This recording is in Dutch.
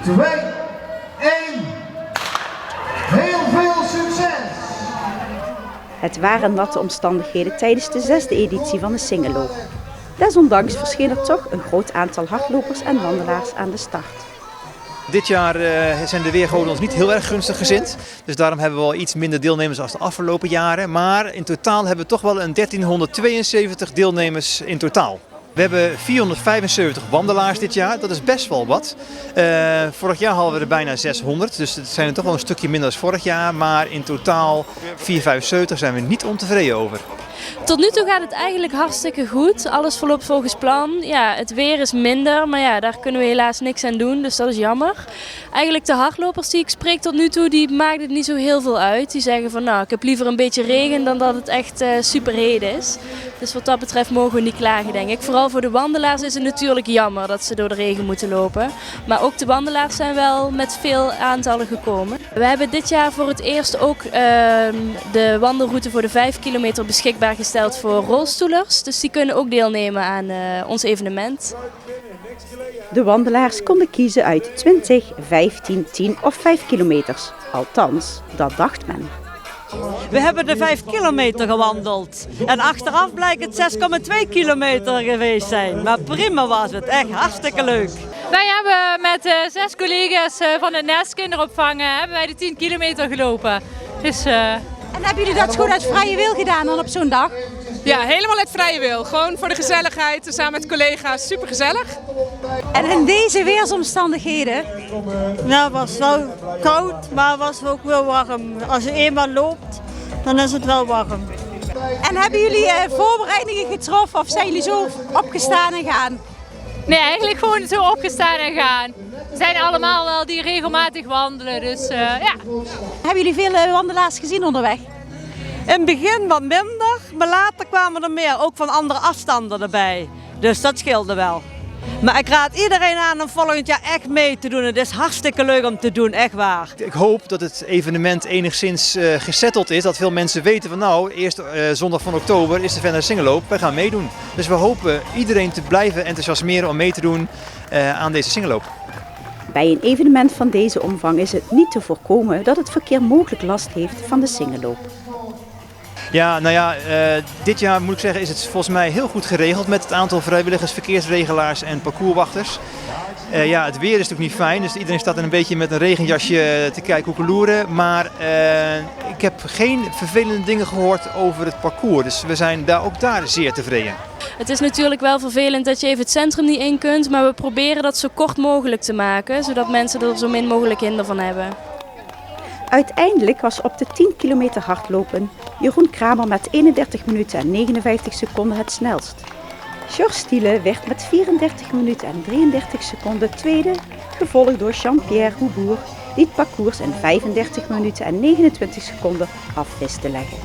2, 1. Heel veel succes! Het waren natte omstandigheden tijdens de 6e editie van de Singeloop. Desondanks verscheen er toch een groot aantal hardlopers en wandelaars aan de start. Dit jaar zijn de weergoden ons niet heel erg gunstig gezind. Dus daarom hebben we wel iets minder deelnemers als de afgelopen jaren. Maar in totaal hebben we toch wel een 1372 deelnemers in totaal. We hebben 475 wandelaars dit jaar, dat is best wel wat. Vorig jaar hadden we er bijna 600, dus het zijn er toch wel een stukje minder dan vorig jaar. Maar in totaal 475 zijn we niet ontevreden over. Tot nu toe gaat het eigenlijk hartstikke goed. Alles verloopt volgens plan. Ja, het weer is minder, maar ja, daar kunnen we helaas niks aan doen, dus dat is jammer. Eigenlijk de hardlopers die ik spreek tot nu toe, die maakt het niet zo heel veel uit. Die zeggen van nou, ik heb liever een beetje regen dan dat het echt super heet is. Dus wat dat betreft mogen we niet klagen, denk ik. Vooral voor de wandelaars is het natuurlijk jammer dat ze door de regen moeten lopen. Maar ook de wandelaars zijn wel met veel aantallen gekomen. We hebben dit jaar voor het eerst ook de wandelroute voor de 5 kilometer beschikbaar gesteld voor rolstoelers. Dus die kunnen ook deelnemen aan ons evenement. De wandelaars konden kiezen uit 20, 15, 10 of 5 kilometers. Althans, dat dacht men. We hebben de 5 kilometer gewandeld. En achteraf blijkt het 6,2 kilometer geweest zijn. Maar prima was het, echt hartstikke leuk. Wij hebben met 6 collega's van het Nest kinderopvang hebben wij de 10 kilometer gelopen. Dus, En hebben jullie dat gewoon uit vrije wil gedaan dan op zo'n dag? Ja, helemaal uit vrije wil. Gewoon voor de gezelligheid, samen met collega's. Super gezellig. En in deze weersomstandigheden? Nou, het was wel koud, maar het was ook wel warm. Als je eenmaal loopt, dan is het wel warm. En hebben jullie voorbereidingen getroffen of zijn jullie zo opgestaan en gaan? nee, eigenlijk gewoon zo opgestaan en gaan. We zijn allemaal wel die regelmatig wandelen, dus ja. Hebben jullie veel wandelaars gezien onderweg? In het begin wat minder, maar later kwamen er meer, ook van andere afstanden erbij. Dus dat scheelde wel. Maar ik raad iedereen aan om volgend jaar echt mee te doen. Het is hartstikke leuk om te doen, echt waar. Ik hoop dat het evenement enigszins gesetteld is. Dat veel mensen weten van nou, eerst zondag van oktober is de Venlo Singeloop. Wij gaan meedoen. Dus we hopen iedereen te blijven enthousiasmeren om mee te doen aan deze Singeloop. Bij een evenement van deze omvang is het niet te voorkomen dat het verkeer mogelijk last heeft van de Singeloop. Ja, nou ja, dit jaar moet ik zeggen is het volgens mij heel goed geregeld met het aantal vrijwilligers, verkeersregelaars en parcourswachters. Ja, het weer is natuurlijk niet fijn, dus iedereen staat er een beetje met een regenjasje te kijken koekeloeren. Maar ik heb geen vervelende dingen gehoord over het parcours, dus we zijn ook daar zeer tevreden. Het is natuurlijk wel vervelend dat je even het centrum niet in kunt, maar we proberen dat zo kort mogelijk te maken, zodat mensen er zo min mogelijk hinder van hebben. Uiteindelijk was op de 10 kilometer hardlopen Jeroen Kramer met 31 minuten en 59 seconden het snelst. George Stiele werd met 34 minuten en 33 seconden tweede, gevolgd door Jean-Pierre Houbour, die het parcours in 35 minuten en 29 seconden af wist te leggen.